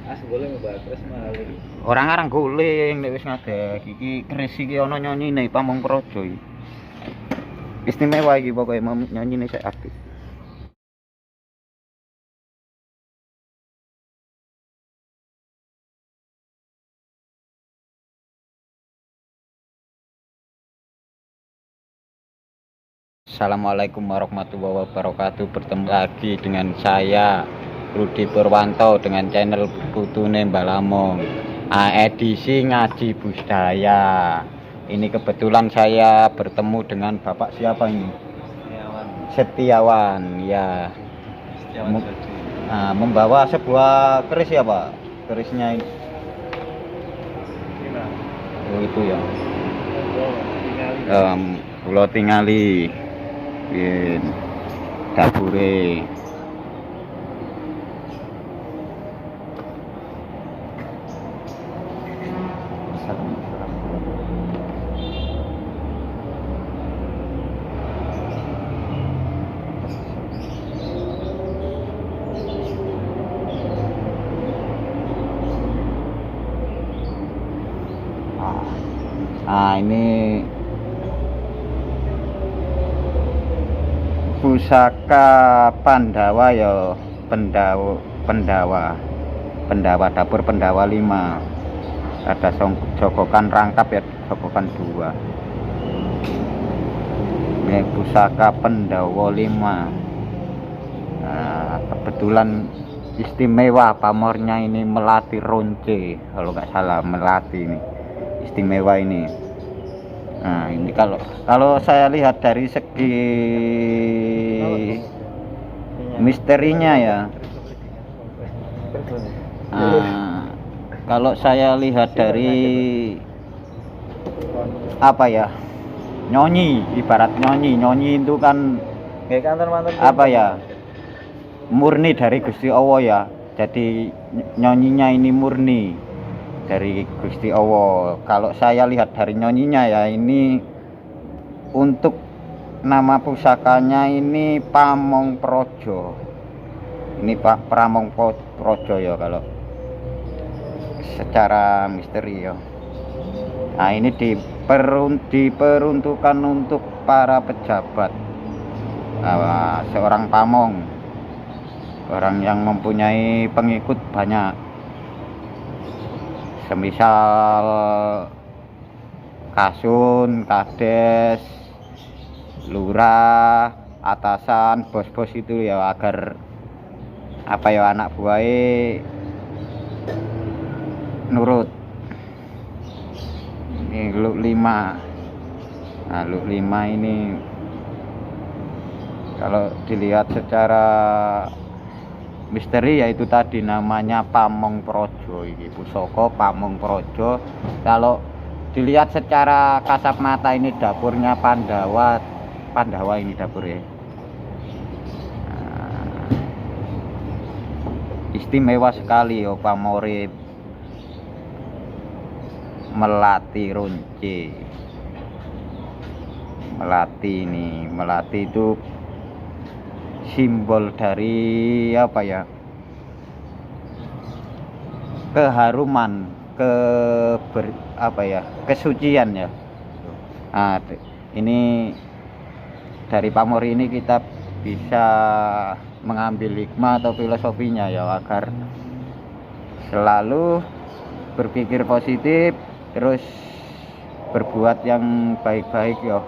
Guling Mbak Kris maling. Orang arang guling nek wis ngadeg iki keris iki ana nyonyine Pamong Praja iki. Istimewa iki pokoke nyonyine sik apik. Assalamualaikum warahmatullahi wabarakatuh. Bertemu lagi dengan saya Rudi Purwanto dengan channel Putune Mbak Lamong. Edisi ngaji budaya. Ini kebetulan saya bertemu dengan Bapak siapa ini? Setiawan. Ya. Membawa sebuah keris ya Pak. Kerisnya ini. Oh itu ya. Pulau tingali. Dapure. Ini pusaka Pandawa ya, Pendawa dapur Pendawa 5. Ada jogokan rangkap ya, jogokan 2. Ini pusaka Pendawa 5. Nah, kebetulan istimewa pamornya ini melati ronce, kalau nggak salah melati ini. Istimewa ini. Nah, ini kalau saya lihat dari segi misterinya ya. Kalau saya lihat dari apa ya? Nyonyi, ibarat nyonyi itu kan apa ya? Murni dari Gusti Allah ya. Jadi nyonyinya ini murni dari Gusti Allah. Kalau saya lihat dari nyonyinya ya, ini untuk nama pusakanya ini Pamong Praja. Ini Pak Pamong Praja ya kalau secara misteri ya. Nah, ini diperuntukkan untuk para pejabat. Seorang pamong, orang yang mempunyai pengikut banyak. Semisal kasun, kades, lurah, atasan, bos-bos itu ya, agar apa ya, anak buahnya nurut. Ini Luk 5. Nah, Luk 5 ini kalau dilihat secara misteri yaitu tadi namanya Pamong Praja. Ini pusaka Pamong Praja. Kalau dilihat secara kasat mata ini dapurnya Pandawa ini dapurnya. Nah, istimewa sekali ya pamore melati ronce. Melati itu simbol dari apa ya, keharuman, kesucian ya. Nah, ini dari pamor ini kita bisa mengambil hikmah atau filosofinya ya, agar selalu berpikir positif, terus berbuat yang baik-baik ya.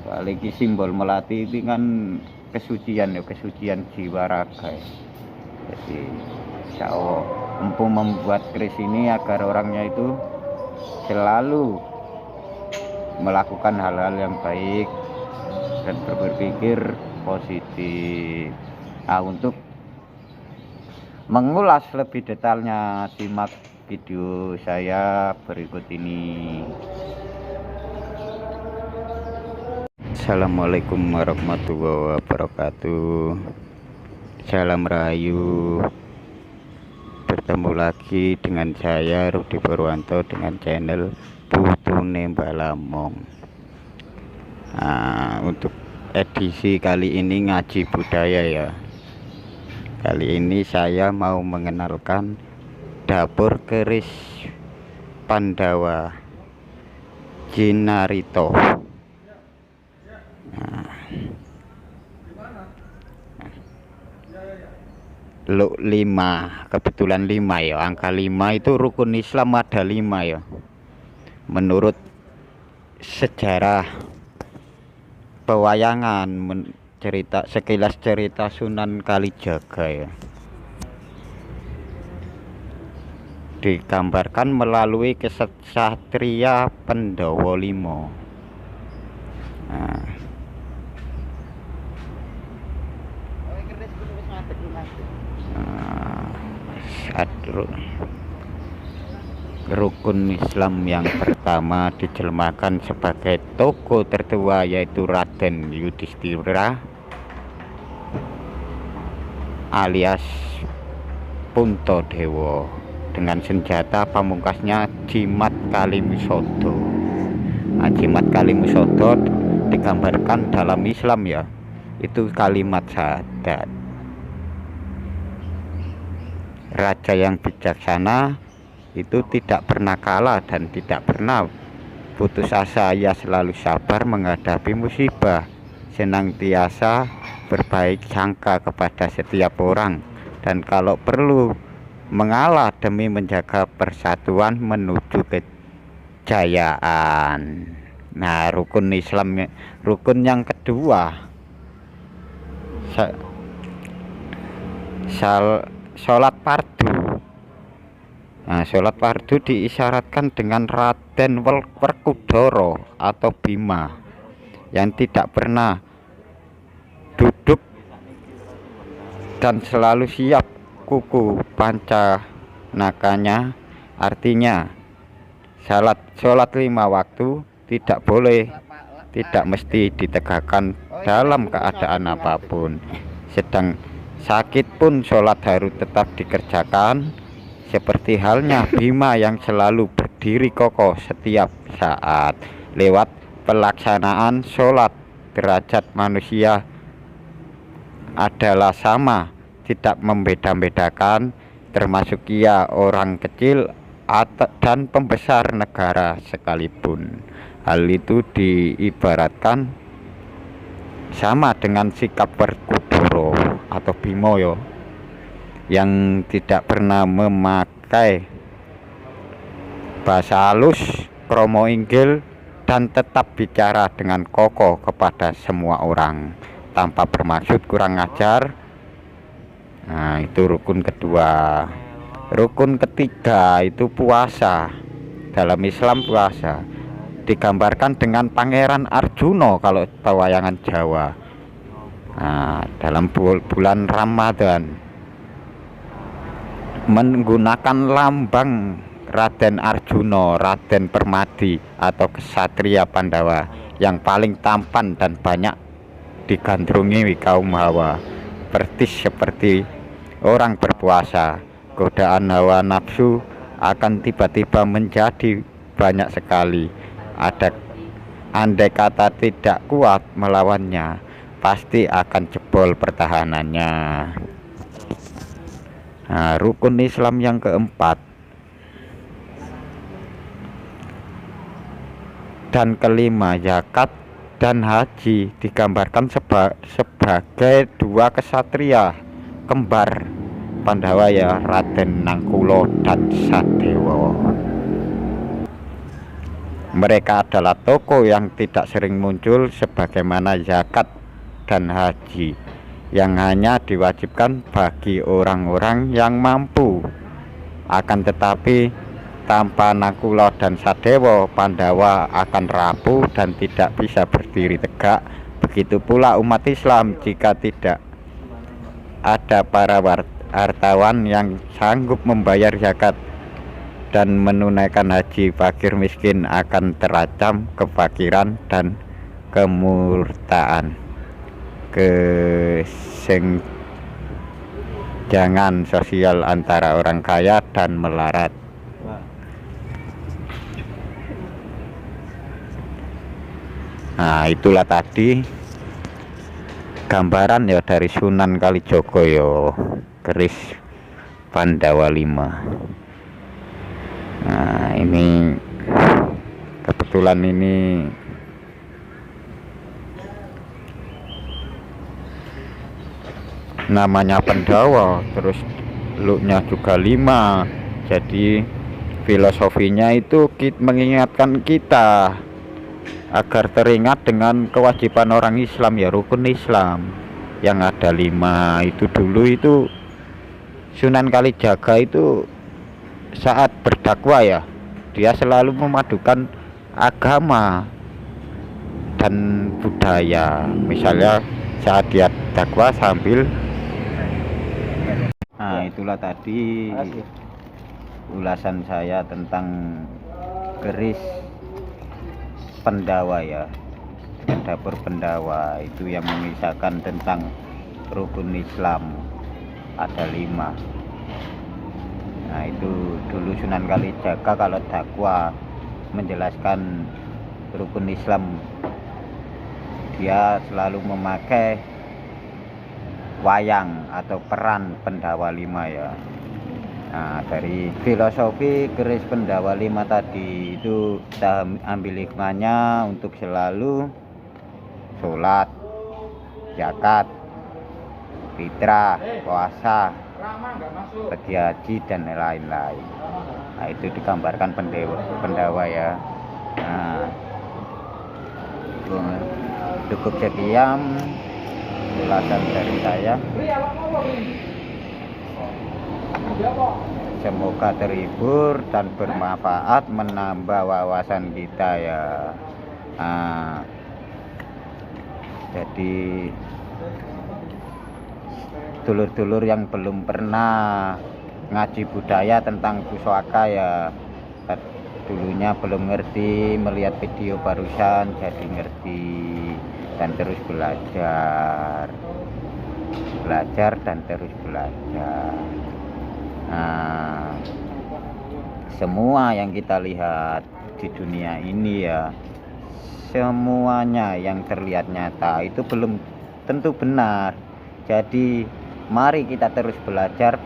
Apalagi simbol melati itu kan kesucian ya, kesucian jiwa raga ya. Jadi insya Allah mampu membuat keris ini agar orangnya itu selalu melakukan hal-hal yang baik dan berpikir positif. Nah, untuk mengulas lebih detailnya, simak video saya berikut ini. Assalamualaikum warahmatullahi wabarakatuh. Salam Rahayu. Bertemu lagi dengan saya Rudi Purwanto dengan channel Putune Mbak Lamong. Nah, untuk edisi kali ini ngaji budaya ya. Kali ini saya mau mengenalkan dapur keris Pandawa Jinarito. Nah, Luk 5, kebetulan 5 ya, angka 5 itu rukun Islam ada 5 ya. Menurut sejarah pewayangan, cerita sekilas cerita Sunan Kalijaga ya, digambarkan melalui kesatria Pandhawa 5. Nah, rukun Islam yang pertama dijelmakan sebagai tokoh tertua yaitu Raden Yudhistira alias Puntadewa dengan senjata pamungkasnya Jimat Kalimusodo. Nah, Jimat Kalimusodo digambarkan dalam Islam ya, itu kalimat syahadat. Raja yang bijaksana itu tidak pernah kalah dan tidak pernah putus asa. Ia selalu sabar menghadapi musibah, senantiasa berbaik sangka kepada setiap orang, dan kalau perlu mengalah demi menjaga persatuan menuju kejayaan. Nah, rukun Islam, rukun yang kedua, sholat fardu. Nah, sholat fardu diisyaratkan dengan Raden Werkudara atau Bima yang tidak pernah duduk dan selalu siap kuku panca nakanya. Artinya sholat 5 waktu tidak boleh, tidak mesti ditegakkan dalam keadaan apapun. Sedang sakit pun sholat harus tetap dikerjakan, seperti halnya Bima yang selalu berdiri kokoh setiap saat. Lewat pelaksanaan sholat, derajat manusia adalah sama, tidak membeda-bedakan, termasuk ia orang kecil dan pembesar negara sekalipun. Hal itu diibaratkan sama dengan sikap Werkudara atau Bima yo, yang tidak pernah memakai bahasa halus, kromo inggil, dan tetap bicara dengan kokoh kepada semua orang tanpa bermaksud kurang ajar. Nah, itu rukun kedua. Rukun ketiga itu puasa. Dalam Islam puasa digambarkan dengan Pangeran Arjuna kalau pewayangan Jawa. Nah, dalam bulan Ramadan menggunakan lambang Raden Arjuna, Raden Permadi atau kesatria Pandawa yang paling tampan dan banyak digandrungi kaum hawa. Persis seperti orang berpuasa, godaan hawa nafsu akan tiba-tiba menjadi banyak sekali. Andai kata tidak kuat melawannya, pasti akan jebol pertahanannya. Nah, rukun Islam yang keempat dan kelima, zakat dan haji, digambarkan sebagai dua kesatria kembar Pandawa ya, Raden Nangkulo dan Sadewa. Mereka adalah tokoh yang tidak sering muncul, sebagaimana zakat dan haji yang hanya diwajibkan bagi orang-orang yang mampu. Akan tetapi tanpa Nangkulo dan Sadewa, Pandawa akan rapuh dan tidak bisa berdiri tegak. Begitu pula umat Islam, jika tidak ada para hartawan yang sanggup membayar zakat dan menunaikan haji, fakir miskin akan terancam kefakiran dan kemurtaan. Kesenjangan sosial antara orang kaya dan melarat. Nah, itulah tadi gambaran ya dari Sunan Kalijaga ya, keris Pandawa 5. Nah, ini kebetulan ini namanya Pendawa, terus looknya juga 5. Jadi filosofinya itu mengingatkan kita agar teringat dengan kewajiban orang Islam, ya rukun Islam yang ada 5 itu. Dulu itu Sunan Kalijaga itu saat berdakwah ya, dia selalu memadukan agama dan budaya. Misalnya saat dia dakwah sambil, nah itulah tadi ulasan saya tentang keris Pendawa ya, dengan dapur Pendawa itu yang mengisahkan tentang rukun Islam ada 5. Nah itu dulu Sunan Kalijaga kalau dakwah menjelaskan rukun Islam, dia selalu memakai wayang atau peran Pendawa 5 ya. Nah dari filosofi keris Pendawa 5 tadi itu kita ambil hikmahnya untuk selalu sholat, zakat, fitrah, puasa, pergi haji dan lain-lain. Nah itu digambarkan Pendawa ya. Nah cukup sekian ulasan dari saya, semoga terhibur dan bermanfaat, menambah wawasan kita ya. Nah, jadi dulur-dulur yang belum pernah ngaji budaya tentang pusaka ya, dulunya belum ngerti, melihat video barusan jadi ngerti dan terus belajar dan terus belajar. Nah, semua yang kita lihat di dunia ini ya, semuanya yang terlihat nyata itu belum tentu benar. Jadi mari kita terus belajar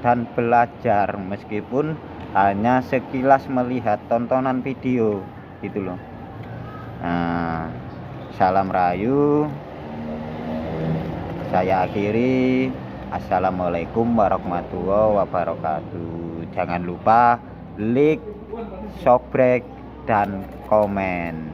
dan belajar, meskipun hanya sekilas melihat tontonan video gitu loh. Nah, salam rayu, saya akhiri. Assalamualaikum warahmatullahi wabarakatuh. Jangan lupa like, subscribe, dan komen.